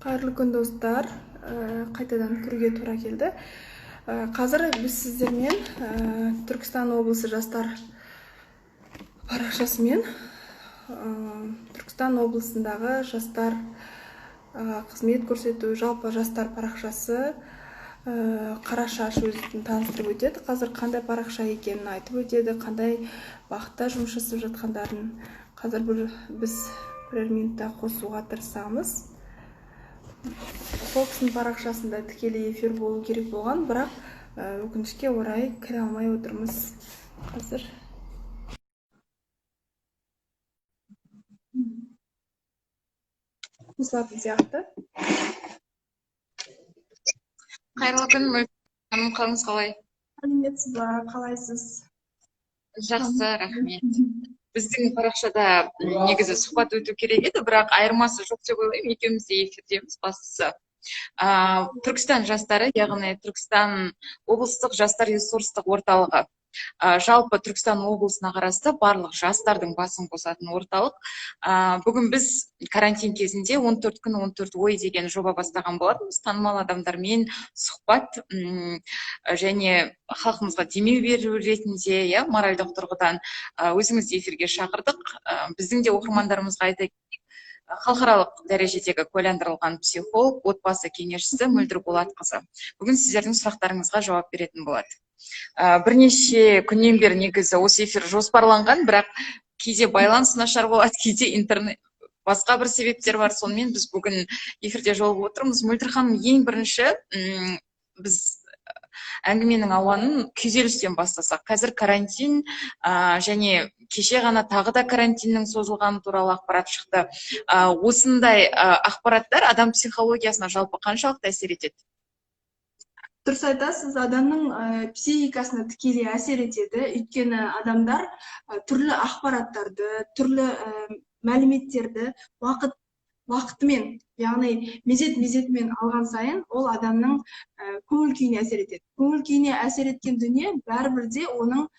Қайырлы күн достар, қайтадан көруге тура келді. Қазір біз сіздермен Түркістан облысы жастар парақшасымен Түркістан облысындағы жастар қызмет көрсету жалпы жастар парақшасы Қарашаш өзін таныстырып өтеді. Қазір қандай парақша екенін айтып өтеді, қандай уақытта жұмыс жасап жатқандарын қазір біз бірер минутта қосуға тырысамыз. Сол кісінің парақшасында тікелей эфир болу керек болған, бірақ өкінішке орай кіре алмай отырмыз қазір. Қосылатын сияқты. Қайырлы күн, Мөлдір. Қалыңыз қалай? Сәлеметсіз бе, қалайсыз? Жақсы, рахмет. Біздің парақшада негізі сұхбат өту керек еді, бірақ айырмасы жоқ деп ойлаймын, екеуміз де эфирдеміз бастысы. Түркістан жастары, яғни Түркістан облыстық жастар ресурстық орталығы. Жалпы Түркістан облысына қарасты барлық жастардың басын қосатын орталық. Бүгін біз карантин кезінде 14 күн 14 ой деген жоба бастаған болатынбыз. Танымал адамдармен сұхбат және халқымызға демеу беру ретінде, моральдық тұрғыдан өзіңізді эфирге шақырдық. Біздің де оқырмандарымызға айта кетейік, халықаралық дәрежедегі куәландырылған психолог, отбасы кеңесшісі Мөлдір Болатқызы бүгін сіздердің сұрақтарыңызға жауап беретін болады. Бірнеше күннен бері негізі осы эфир жоспарланған, бірақ кейде байланыс нашар болады, кейде интернет басқа бір себептер бар. Сонымен біз бүгін эфирде жолығып отырмыз. Мөлдір ханым, ең бірінші біз әңгіменің ауанын күйзелістен бастасақ. Қазір карантин және кеше ғана тағы да карантиннің созылғаны туралы ақпарат шықты. Осындай ақпараттар адам психологиясына жалпы қаншалықты әсер етеді? Дұрыс айтасыз, адамның психикасына тікелей әсер етеді. Өйткені адамдар түрлі ақпараттарды, түрлі мәліметтерді уақытымен, яғни мезет-мезетімен алған сайын, ол адамның көңіл күйіне әсер етеді. Көңіл күйіне әсер еткен дүние бәрібір де оның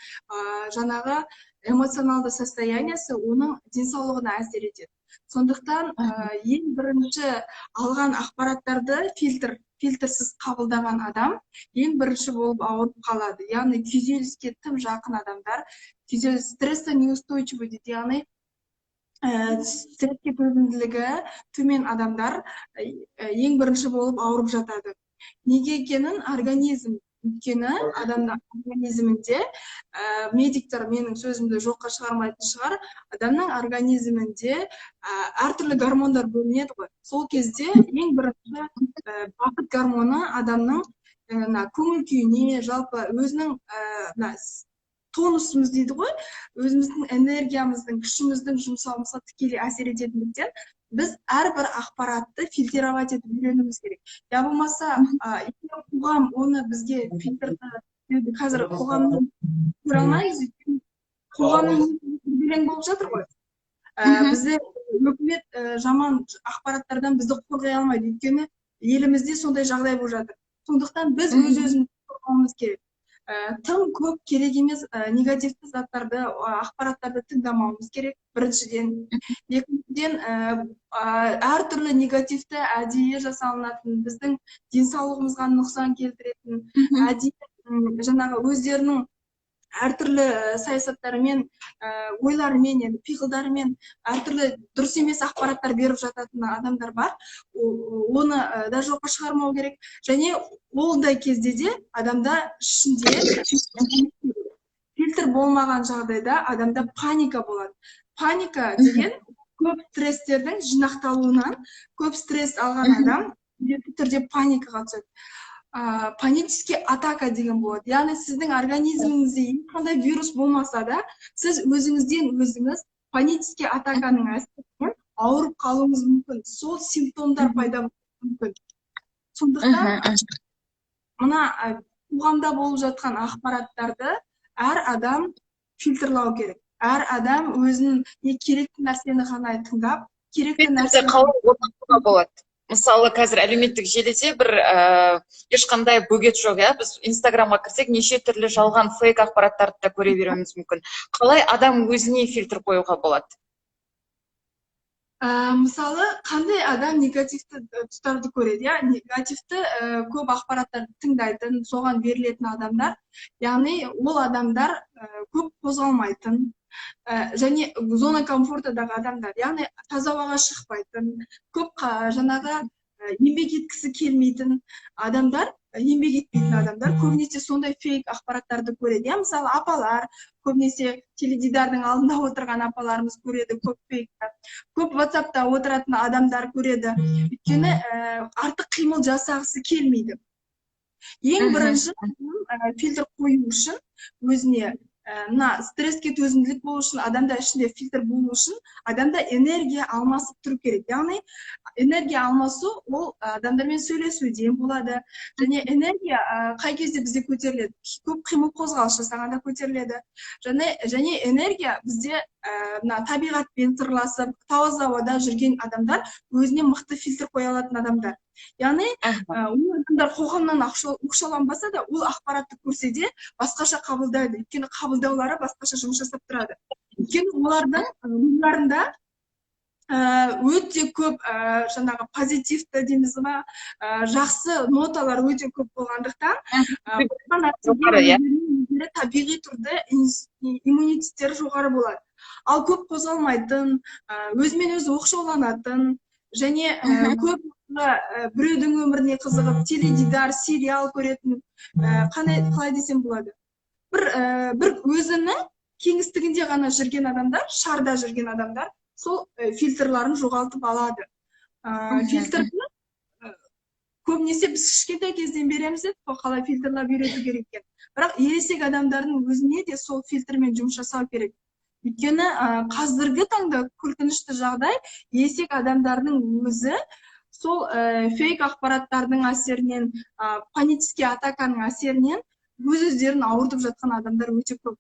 жаңағы эмоционалды состояниясы оның денсаулығына әсер етеді. Сондықтан ең бірінші алған ақпараттарды фильтрсіз қабылдаған адам ең бірінші болып ауырып қалады. Яғни күйзеліске тым жақын адамдар, стрессті неустойчивый дейді, яғни стресске төзімділігі төмен адамдар ең бірінші болып ауырып жатады. Неге екенін өйткені адамның организмінде, медиктер менің сөзімді жоққа шығармайтын шығар, адамның организмінде әртүрлі гормондар бөлінеді ғой. Сол кезде ең бірінші бақыт гормоны адамның көңіл күйіне, жалпы өзінің тонусымыз дейді ғой, өзіміздің энергиямыздың, күшіміздің жұмсауымызға тікелей әсер ететіндіктен біз әрбір ақпаратты фильтровать етіп үйренуіміз керек. Я болмаса, қоғам оны бізге фильтрді қазір қоғамның көре алмаймыз, қоғамның белең болып жатыр ғой. Бізде үкімет жаман ақпараттардан бізді қорғай алмайды, өйткені елімізде сондай жағдай болып жатыр. Сондықтан біз өз-өзімізді қорғауымыз керек. Тым көп керек емес негативті заттарды, ақпараттарды тыңдамауымыз керек, біріншіден. Екіншіден, әртүрлі негативті әдейі жасалынатын, біздің денсаулығымызға нұқсан келтіретін, әдейі жаңағы өздерінің әртүрлі саясаттарымен, ойларымен, пиғылдарымен әртүрлі дұрыс емес ақпараттар беріп жататын адамдар бар. Оны да жоққа шығармау керек. Және олдай кезде де адамда ішінде фильтр болмаған жағдайда адамда паника болады. Паника деген көп стресстердің жинақталуынан, көп стресс алған адам міндетті түрде паникаға түседі. Панический атака деген болады. Яғни сіздің организміңізде ешқандай вирус болмаса да, сіз өзіңізден өзіңіз панический атаканың әсерінен ауырып қалуыңыз мүмкін. Сол симптомдар пайда болуы мүмкін. Сондықтан мына қоғамда болып жатқан ақпараттарды әр адам фильтрлау керек. Әр адам өзінің керекті нәрсені ғана тыңдап, керекті нәрсені қалай орнатуға болады. Мысалы, қазір әлеуметтік желіде бір ешқандай бөгет жоқ, біз Инстаграмға кірсек, неше түрлі жалған фейк ақпараттарды да көре беруіміз мүмкін. Қалай адам өзіне фильтр қоюға болады? Мысалы, қандай адам негативті тұстарды көреді, иә? Негативті көп ақпараттарды тыңдайтын, соған берілетін адамдар, яғни ол адамдар көп қозғалмайтын, және зона комфортадағы адамдар, яғни таза ауаға шықпайтын, көп жаңағы еңбек еткісі келмейтін адамдар, еңбек етпейтін адамдар көбінесе сондай фейк ақпараттарды көреді. Иә, мысалы, апалар, көбінесе теледидардың алдында отырған апаларымыз көреді көп фейкті. Көп WhatsAppта отыратын адамдар көреді. Өйткені артық қимыл жасағысы келмейді. Ең бірінші фильтр қою үшін өзіне мына стресске төзімділік болу үшін, адамда ішінде фильтр болу үшін адамда энергия алмасып тұру керек. Яғни энергия алмасу ол адамдармен сөйлесуден болады. Және энергия қай кезде бізде көтеріледі? Көп қимыл қозғалыс жасағанда көтеріледі. Және энергия бізде мына табиғатпен сырласып, таза ауада жүрген адамдар өзіне мықты фильтр қоя алатын адамдар. Яғни ол адамдар қоғамнан оқшауланбаса да, ол ақпаратты көрсе де басқаша қабылдайды. Өйткені қабылдаулары басқаша жұмыс жасап тұрады. Өйткені олардың ойларында өте көп жаңағы позитивті дейміз ба, жақсы ноталар өте көп болғандықтан табиғи түрде иммунитеттері жоғары болады. Ал көп қозғалмайтын, өзімен өзі оқшауланатын және көп біреудің өміріне қызығып, теледидар, сериал көретін, қалай десем болады. Бір өзінің кеңістігінде ғана жүрген адамдар, шарда жүрген адамдар, сол фильтрларын жоғалтып алады. Фильтрді көбінесе біз кішкентай кезден береміз, қалай фильтрлап үйрету керек екен. Бірақ ересек адамдардың өзіне де сол фильтрмен жұмыс жасау керек. Өйткені қазіргі таңда күлкінішті жағдай, ересек адамдардың өзі сол фейк ақпараттардың әсерінен, панический атаканың әсерінен өздерін ауыртып жатқан адамдар өте көп.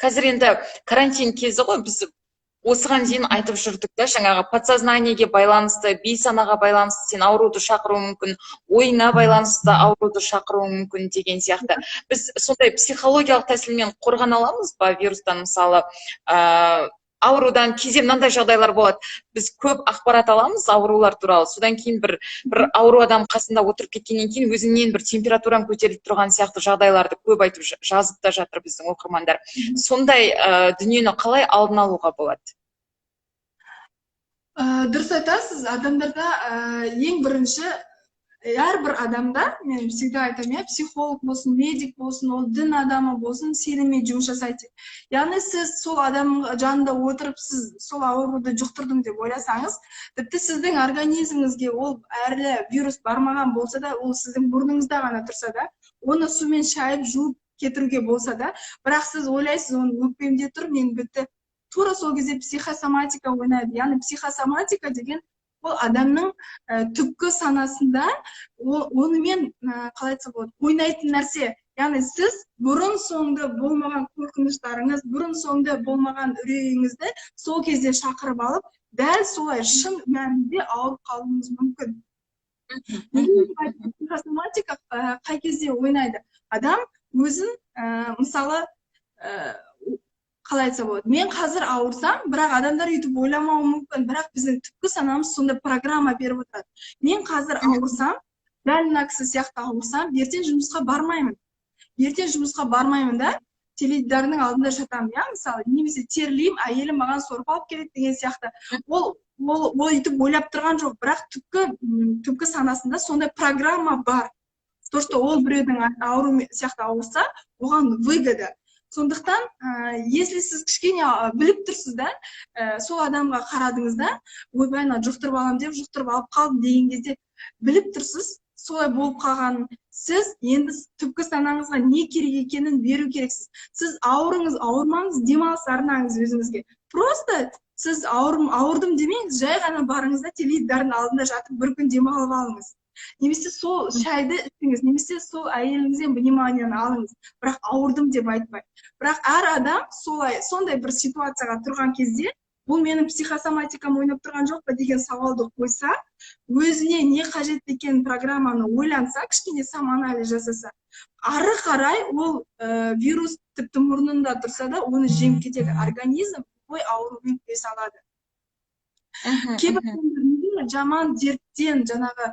Қазір енді карантин кезі ғой, біз осыған дейін айтып жүрдік та, жаңағы подсознаниеге байланысты, бейсанаға байланысты сен ауруды шақыруы мүмкін, ойына байланысты ауруды шақыруы мүмкін деген сияқты. Біз сондай психологиялық тәсілмен қорғана аламыз ба вирустан? Мысалы, аурудан кейде мынандай жағдайлар болады. Біз көп ақпарат аламыз аурулар туралы. Содан кейін бір ауру адам қасында отырып кеткеннен кейін өзіңнен бір температураң көтеріліп тұрған сияқты жағдайларды көп айтып жазып та жатыр біздің оқырмандар. Сондай дүниені қалай алдын алуға болады? Дұрыс айтасыз, адамдарда ең бірінші әрбір адамда, мен всегда айтамын, психолог болсын, медик болсын, ол дін адамы болсын, сеніммен жұмыс жасайды. Яғни сіз сол адам жанында отырып, сіз сол ауруды жұқтырдым деп ойласаңыз, тіпті сіздің организміңізге ол әрлі вирус бармаған болса да, ол сіздің мұрныңызда ғана тұрса да, оны сумен шайып, жуып кетіруге болса да, бірақ сіз ойлайсыз, оны өкпемде тұр, мен бітті. Тура сол кезде психосоматика ойнайды. Яғни психосоматика деген ол адамның түпкі санасында онымен қалай айтса болады, ойнайтын нәрсе. Яғни сіз бұрын соңды болмаған қорқыныштарыңыз, бұрын соңды болмаған үрейіңізді сол кезде шақырып алып, дәл солай шын мәнінде ауырып қалуыңыз мүмкін. Психосоматика қай кезде ойнайды? Адам өзін, мысалы, қалай айтса болады, мен қазір ауырсам, бірақ адамдар үйтіп ойламауы мүмкін, бірақ біздің түпкі санамыз сонда программа беріп отырады. Мен қазір ауырсам, дәл мына кісі сияқты ауырсам, ертең жұмысқа бармаймын. Ертең жұмысқа бармаймын да, теледидардың алдында жатамын, иә, мысалы, немесе терлеймін, әйелім маған сорпа алып келеді деген сияқты. Ол үйтіп ойлап тұрған жоқ, бірақ түпкі санасында сондай программа бар. То, что ол біреудің ауру сияқты ауырса, оған выгода. Сондықтан, если сіз кішкене біліп тұрсыз да, сол адамға қарадыңыз да, ойбай, жұқтырып алам деп, жұқтырып алып қалдым деген кезде біліп тұрсыз, солай болып қалғанын, сіз енді түпкі санаңызға не керек екенін беру керексіз. Сіз ауырыңыз, ауырмаңыз, демалыс арнаңыз өзіңізге. Просто сіз ауырдым демеңіз, жай ғана барыңыз да теледидардың алдында жатып бір күн демалып алыңыз. Немесе сол шайды ішіңіз, немесе сол әйеліңізден вниманияны алыңыз. Бірақ ауырдым деп айтпай. Бірақ әр адам сондай бір ситуацияға тұрған кезде, бұл менің психосоматикам ойнап тұрған жоқ па деген сауалды қойса, өзіне не қажет екен программаны ойланса, кішкене самоанализ жасаса, ары қарай ол вирус тіпті мұрнында тұрса да, оны жеңіп кетеді. Организм ой аурумен күресе алады. Кейбір адамдар неге жаман дерттен, жаңағы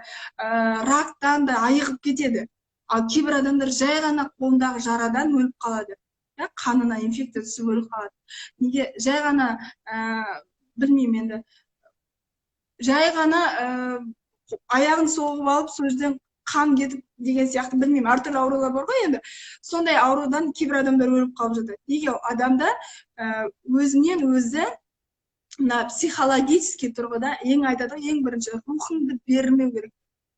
рактан да айығып кетеді. Ал кейбір адамдар жай ғана қолындағы жарадан өліп қалады. Қанына инфекция түсіп өліп қалады. Неге жай ғана, білмеймін енді, жай ғана аяғын соғып алып, сол жерден қан кетіп деген сияқты, білмеймін, әртүрлі аурулар бар ғой енді. Сондай аурудан кейбір адамдар өліп қалып жатады. Неге адамда өзінен өзі мына психологический тұрғыда айтады, ең бірінші рухыңды бермеу керек.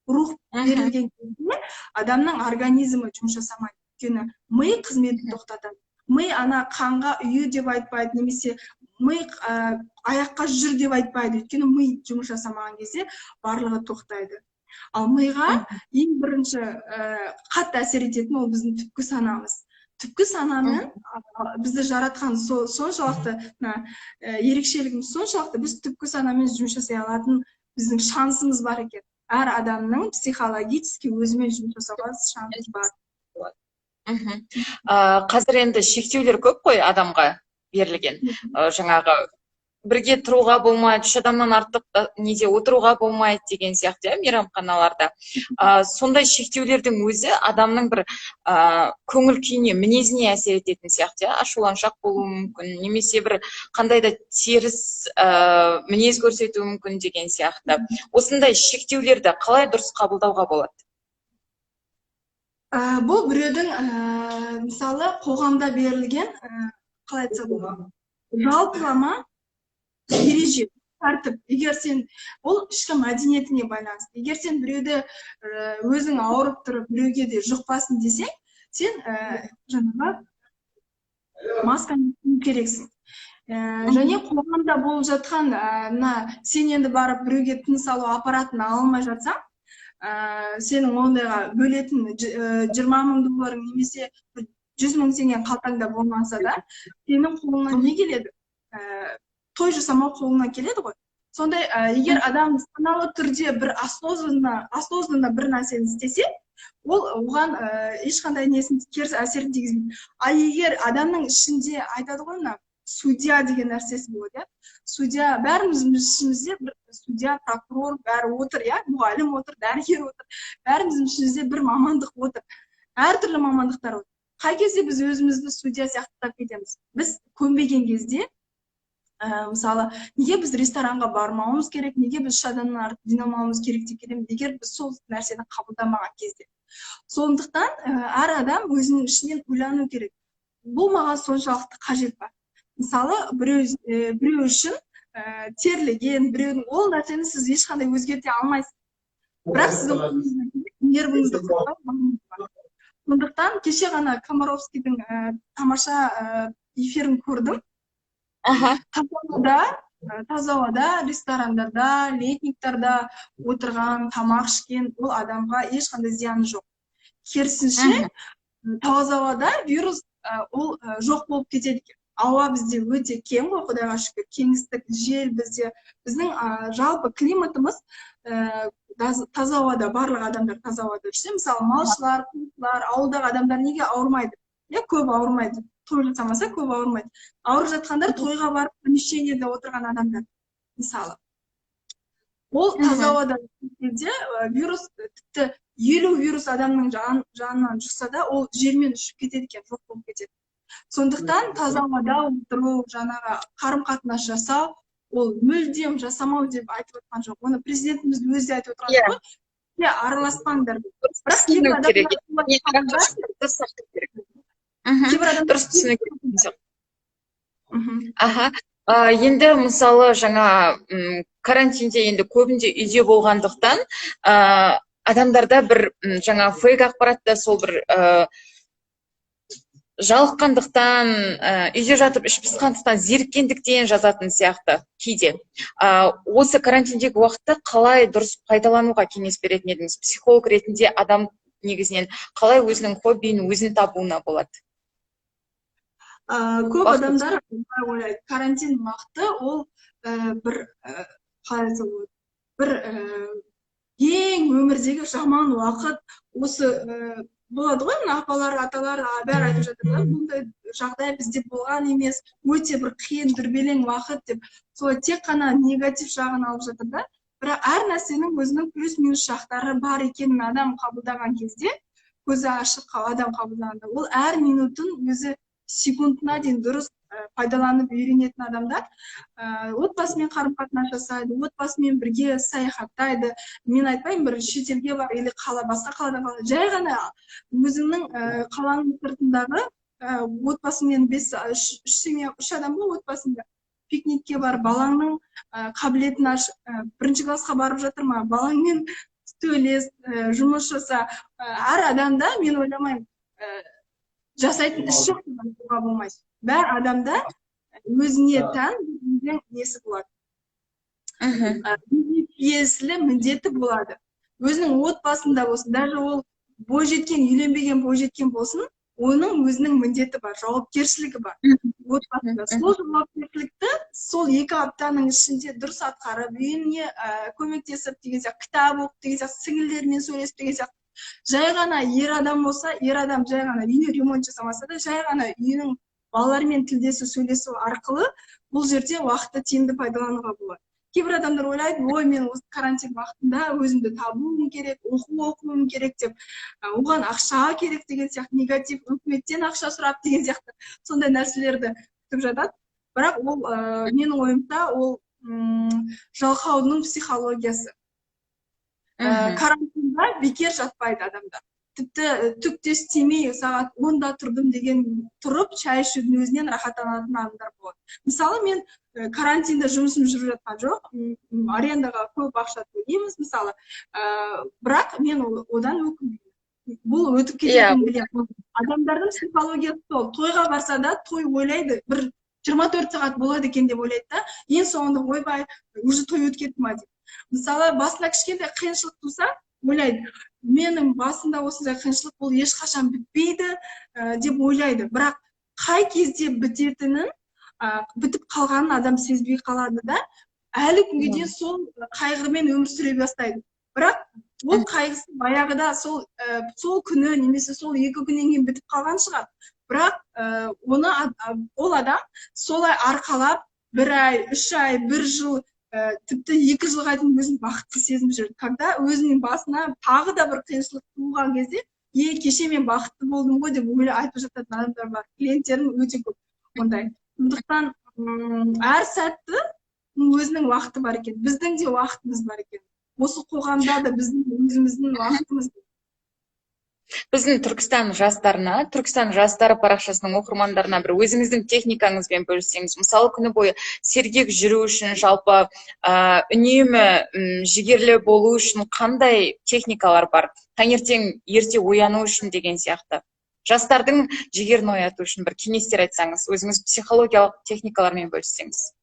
Рух берілген кезде адамның организмі жұмыс жасамайды. Өйткені ми қызметін тоқтатады. Ми ана қанға үйі деп айтпайды, немесе ми аяққа жүр деп айтпайды. Өйткені ми жұмыс жасамаған кезде барлығы тоқтайды. Ал миға ең бірінші қатты әсер ететін ол біздің түпкі санамыз. Түпкі санамен бізді жаратқан соншалықты ерекшелігіміз соншалықты, біз түпкі санамен жұмыс жасай алатын біздің шансымыз бар екен. Әр адамның психологически өзімен жұмыс жасауға шансы бар. Қазір енді шектеулер көп қой адамға берілген. Жаңағы бірге тұруға болмайды, 3 адамнан артық неде отыруға болмайды деген сияқты, мейрамханаларда. Сондай шектеулердің өзі адамның бір көңіл күйіне, мінезіне әсер ететін сияқты, ашуланшақ болуы мүмкін, немесе бір қандай да теріс мінез көрсетуі мүмкін деген сияқты. Осындай шектеулерді қалай дұрыс қабылдауға болады? Бұл біреудің, мысалы, қоғамда берілген, қалай айтса болады, жалпылама ереже, тәртіп. Егер сен, ол ішкі мәдениетіне байланысты. Егер сен біреуді өзің ауырып тұрып, біреуге де жұқпасын десең, сен жаңағы масканы кию керексің. Және қоғамда болып жатқан, сен енді барып біреуге тыныс алу аппаратын алмай жатсаң, сенің ондайға бөлетін $20,000 немесе $100,000 теңге қалтаңда болмаса да, сенің қолыңнан не келеді? Той жасамау қолынан келеді ғой. Сондай, егер адам саналы түрде бір осознанно бір нәрсені істесе, ол оған ешқандай несін теріс әсерін тигізбейді. А егер адамның ішінде айтады ғой, судья деген нәрсесі болады, судья, бәріміздің ішімізде бір судья, прокурор, бәрі отыр, мұғалім отыр, дәрігер отыр, бәріміздің ішімізде бір мамандық отыр, әртүрлі мамандықтар отыр. Қай кезде біз өзімізді судья сияқты кетеміз? Біз көнбеген кезде, мысалы, неге біз ресторанға бармауымыз керек, неге біз 3 адамнан артық жинамауымыз керек деп келеміз, егер біз сол нәрсені қабылдамаған кезде. Сондықтан әр адам өзінің ішінен ойлану керек. Бұл маған соншалықты қажет па? Мысалы, біреу үшін терлеген, біреудің ол нәрсені сіз ешқандай өзгерте алмайсыз. Бірақ сіздің нервіңізді қозғау. Сондықтан кеше ғана Комаровскийдің тамаша эфирін көрдім. Таза ауада, ресторандарда, летниктарда отырған, тамақ ішкен ол адамға ешқандай зияны жоқ. Керісінше, таза ауада вирус ол жоқ болып кетеді екен. Ауа бізде өте кең ғой, Құдайға шүкір, кеңістік, жел бізде. Біздің жалпы климатымыз таза ауада, барлық адамдар таза ауада жүрсе, мысалы, малшылар, ауылдағы адамдар неге ауырмайды? Көп ауырмайды. Той жасамаса көп ауырмайды. Ауырып жатқандар тойға барып, помещениеде отырған адамдар, мысалы. Ол таза ауада кезде вирус, тіпті 50 вирус адамның жанынан жұқса да, ол желмен ұшып кетеді екен, жоқ болып кетеді. Сондықтан таза ауада отыру, жаңағы қарым-қатынас жасау, ол мүлдем жасамау деп айтып отқан жоқ. Оны президентіміз өзі айтып отырған жоқ. Араласпаңдар. Бірақ кейбір дұрыс түсіну керек. Енді мысалы жаңа карантинде енді көбінде үйде болғандықтан адамдарда бір жаңа фейк ақпаратта сол бір жалыққандықтан, үйде жатып іш пысқандықтан, зеріккендіктен жазатын сияқты кейде. Осы карантиндегі уақытта қалай дұрыс пайдалануға кеңес беретін едіңіз? Психолог ретінде адам негізінен қалай өзінің хоббиін өзін табуына болады? Көп адамдар ойлайды, карантин уақыты ол бір, қалай айтса болады, бір ең өмірдегі жаман уақыт, осы болады ғой, мына апалар, аталар бәрі айтып жатыр да, бұндай жағдай бізде болған емес, өте бір қиын дүрбелең уақыт деп, солай тек қана негатив жағын алып жатыр да. Бірақ әр нәрсенің өзінің плюс минус жақтары бар екенін адам қабылдаған кезде, көзі ашық адам қабылдағанда, ол әр минутын өзі секундына дейін дұрыс пайдаланып үйренетін адамдар отбасымен қарым-қатынас жасайды, отбасымен бірге саяхаттайды. Мен айтпаймын бір шетелге бар или басқа қалада бар, жай ғана өзіңнің қаланың сыртындағы отбасымен 3 адам ба отбасында пикникке бар, балаңның қабілетін аш, бірінші классқа барып жатыр ма, балаңмен сөйлес, жұмыс жаса. Әр адамда мен ойламаймын жасайтын іс жоқ деп айтуға болмайды. Бәр адамда өзіне тән несі болады. Тиесілі міндеті болады. Өзінің отбасында болсын, даже ол бойжеткен, үйленбеген бойжеткен болсын, оның өзінің міндеті бар, жауапкершілігі бар. Отбасында сол жауапкершілікті сол 2 аптаның ішінде дұрыс атқарып, үйіне көмектесіп деген сияқты, кітап оқып деген сияқты, сіңілдерімен сөйлесіп деген сияқты. Жай ғана ер адам болса, ер адам жай ғана үйіне ремонт жасамаса да, жай ғана үйінің балалармен тілдесу, сөйлесу арқылы бұл жерде уақытты тиімді пайдалануға болады. Кейбір адамдар ойлайды, ой, мен осы карантин уақытында өзімді табуым керек, оқуым керек деп, оған ақша керек деген сияқты, негатив, үкіметтен ақша сұрап деген сияқты, сондай нәрселерді күтіп жатады. Бірақ ол менің ойымда ол жалқаудың психологиясы. Карантинда бекер жатпайды адамдар. Тіпті түкте істемей сағат 10-да тұрдым деген тұрып, шай ішудің өзінен рахаттанатын адамдар болады. Мысалы, мен карантинда жұмысым жүріп жатқан жоқ, арендаға көп ақша төлейміз, мысалы, бірақ мен одан өкінбеймін. Бұл өтіп кететінін білемін. Адамдардың психологиясы сол, тойға барса да, той ойлайды, бір 24 сағат болады екен деп ойлайды да, ең соңында ойбай, уже той өтіп кетті ма деп. Мысалы, басында кішкентай қиыншылық туса, ойлайды, менің басында осындай қиыншылық бұл ешқашан бітпейді деп ойлайды. Бірақ қай кезде бітетінін, бітіп қалғанын адам сезбей қалады да, әлі күнге дейін сол қайғымен өмір сүре бастайды. Бірақ ол қайғысы баяғыда сол күні немесе сол 2 күннен кейін бітіп қалған шығар. Бірақ ол адам солай арқалап 1 ай, 3 ай, 1 жыл, тіпті 2 жылға дейін өзін бақытты сезініп жүрді. Когда өзінің басына тағы да бір қиыншылық туған кезде, кеше мен бақытты болдым ғой деп айтып жататын адамдар бар. Клиенттерім өте көп ондай. Сондықтан әр сәтті өзінің уақыты бар екен. Біздің де уақытымыз бар екен. Осы қоғамда да біздің өзіміздің уақытымыз бар. Біздің Түркістан жастары парақшасының оқырмандарына бір өзіңіздің техникаңызбен бөліссеңіз, мысалы күні бойы сергек жүру үшін, жалпы үнемі жігерлі болу үшін қандай техникалар бар? Таңертең ерте ояну үшін деген сияқты. Жастардың жігерін ояту үшін бір кеңестер айтсаңыз, өзіңіз психологиялық техникалармен бөліссеңіз.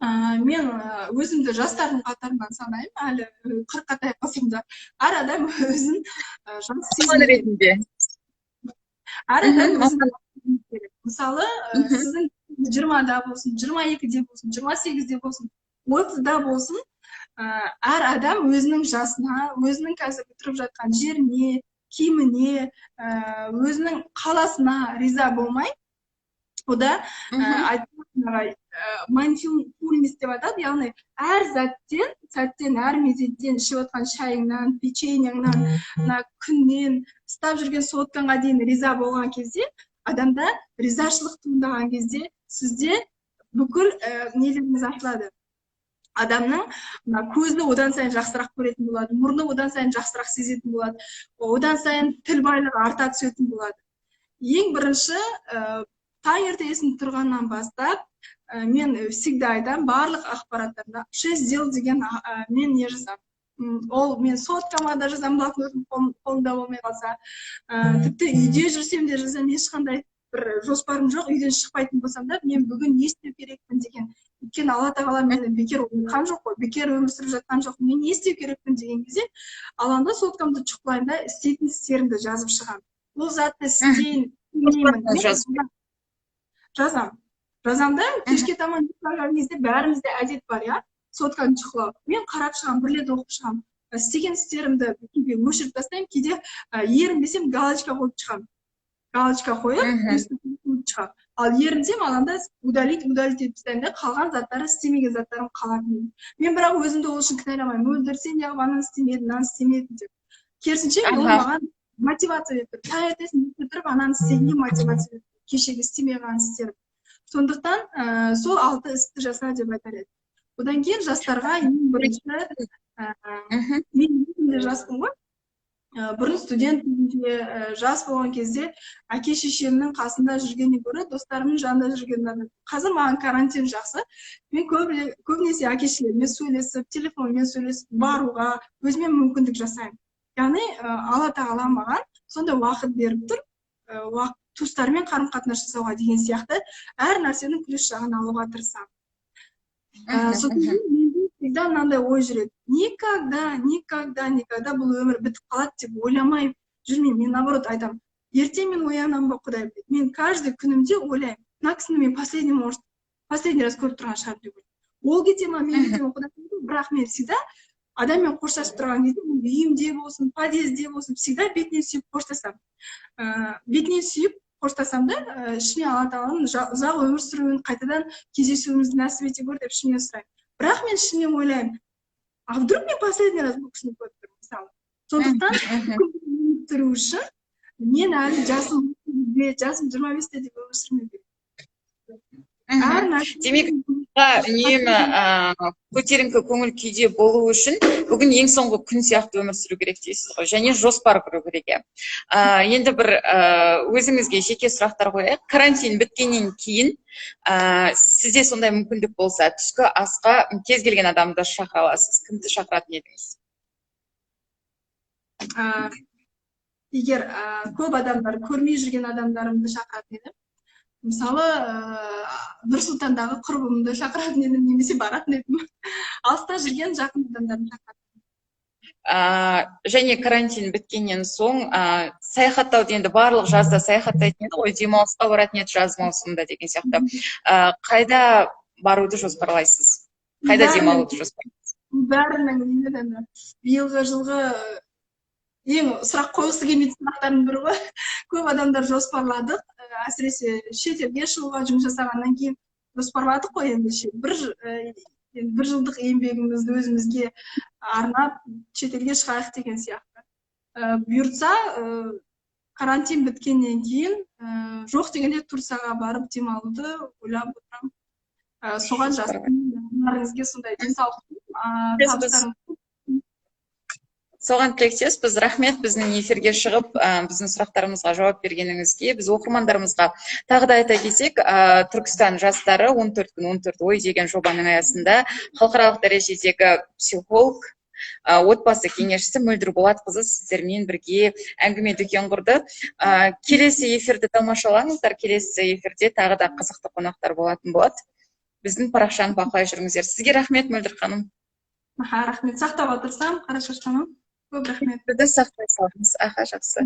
Мен өзімді жастардың қатарынан санаймын, әлі 40-қа таяппасам да. Әр адам өзін жас сезінеді. Әр адам өзін керек. Мысалы, сіздің 20-да болсын, 22-де болсын, 28-де болсын, 30-да болсын, әр адам өзінің жасына, өзінің қазір тұрып жатқан жеріне, киіміне, өзінің қаласына риза болмай, ода mindfulness деп атады, яғни әр сәттен, әр мезеттен ішіп отқан шайыңнан, печеньяңнан, күннен, ұстап жүрген соткаңға дейін риза болған кезде, адамда ризашылық туындаған кезде, сізде бүкіл нелеріңіз ашылады. Адамның көзі одан сайын жақсырақ көретін болады, мұрны одан сайын жақсырақ сезетін болады, одан сайын тіл байлығы арта түсетін болады. Ең бірінші, таңертеңгісін тұрғаннан бастап, мен всегда айтам, барлық ақпараттарда 6 дел деген мен не жазам. Ол мен соткама да жазам, блокнотым қолымда болмай қалса, тіпті үйде жүрсем де жазам, ешқандай бір жоспарым жоқ, үйден шықпайтын болсам да, мен бүгін не істеу керекпін деген. Өйткені Алла тағала мені бекер ойлаған жоқ қой, бекер өмір сүріп жатқан жоқ, мен не істеу керекпін деген кезде, алаңда соткамды шұқылайын да, істейтін істерімді жазып шығамын. Бұл затты істейін, жазам да, кешке таман ұйықтаған кезде бәрімізде әдет бар, сотканы шұқылау. Мен қарап шығамын, бір рет оқып шығамын. істеген істерімді кейде өшіріп тастаймын, кейде ерінбесем галочка қойып шығамын. Галочка қойып, шығамын. Ал ерінсем, аланда удалить етіп тастаймын да, қалған заттары істемеген заттарым қалады. Мен бірақ өзімді ол үшін кінәламаймын. Өлдірсем неғып ананы істемедім, мынаны істемедім деп. Керісінше ол маған мотивация беріп тұр. Таңертең тұрып ананы істегенге мотивация беріп тұр. Кешегі істемей қалған істерім. Сондықтан сол 6 істі жаса деп айтар едім. Одан кейін жастарға ең бірінші, мен де жаспын ғой. Бұрын студент кезінде, жас болған кезде әке шешемнің қасында жүргеннен гөрі достарымның жанында жүргеннен. Қазір маған карантин жақсы. Мен көбінесе әке шешелеріммен сөйлесіп, телефонмен сөйлесіп, баруға өзіме мүмкіндік жасаймын. Яғни Алла тағала маған сондай уақыт беріп тұр, туыстармен қарым-қатынас жасауға деген сияқты әр нәрсенің плюс жағын алуға тырысамын. Сосын всегда мынандай ой жүреді. Никогда бұл өмір бітіп қалады деп ойламай жүрмеймін. Мен наоборот айтамын. Ертең мен оянамын ба, Құдай біледі. Мен каждый күнімде ойлаймын. Мына кісіні мен последний раз көріп тұрған шығармын деп ойлаймын. Ол кете ма, мен кете ма, Құдай біледі. Бірақ мен всегда адаммен қоштасып тұрған кезде, үйімде болсын, подъезде болсын, всегда бетінен сүйіп қоштасамын. Бетінен сүйіп қоштасам да, ішіме Алла тағаланың ұзақ өмір сүруін, қайтадан кездесуімізді нәсіп ете көр деп ішімнен сұраймын. Бірақ мен ішімнен ойлаймын, а вдруг мен последний раз бұл кісіні көріп тұрмын, мысалы. Сондықтан күн тұру үшін мен әлі жасым 25-те деп өмір сүрмеу керек. Демек, үнемі көтеріңкі көңіл күйде болу үшін бүгін ең соңғы күн сияқты өмір сүру керек дейсіз ғой, және жоспар құру керек. Енді бір өзіңізге жеке сұрақтар қояйық. Карантин біткеннен кейін сізде сондай мүмкіндік болса, түскі асқа кез келген адамды шақыра аласыз. Кімді шақыратын едіңіз? Егер көп адамдар, көрмей жүрген адамдарымды шақыратын едім. Мысалы, Нұр-Сұлтандағы құрбымды шақыратын едім, немесе баратын едім. Алыста жүрген жақын адамдарын шақыратын. Және карантин біткеннен соң саяхаттау енді барлық жазда саяхаттайтын еді ғой, демалысқа баратын еді жаз маусымында деген сияқты. Қайда баруды жоспарлайсыз? Қайда демалуды жоспарлайсыз? Бәрінің биылғы жылғы ең сұрақ қойғысы келмейтін сұрақтардың бірі ғой. Көп адамдар жоспарладық. Әсіресе шетелге шығуға жұмыс жасағаннан кейін жоспарладық қой енді. Бір жылдық еңбегімізді өзімізге арнап шетелге шығайық деген сияқты. Бұйыртса, карантин біткеннен кейін жоқ дегенде Турцияға барып демалуды ойлап отырамын. Соған жастарыңызге сондай денсаулық табыстарыңыз. Соған тілектеспіз. Рахмет біздің эфирге шығып, біздің сұрақтарымызға жауап бергеніңізге. Біз оқырмандарымызға тағы да айта кетсек, Түркістан жастары 14 күн 14 ой деген жобаның аясында халықаралық дәрежедегі психолог, отбасы кеңесшісі Мөлдір Болатқызы сіздермен бірге әңгіме дүкен құрды. Келесі эфирді тамашалаңыздар. Келесі эфирде тағы да қызықты қонақтар болатын болады. Біздің парақшаны бақылай жүріңіздер. Сізге рахмет, Мөлдір ханым. Рахмет. Сақтап отырсам, Қарашаш ханым. Көп рахмет. Бізді сақтай салыңыз. Жақсы.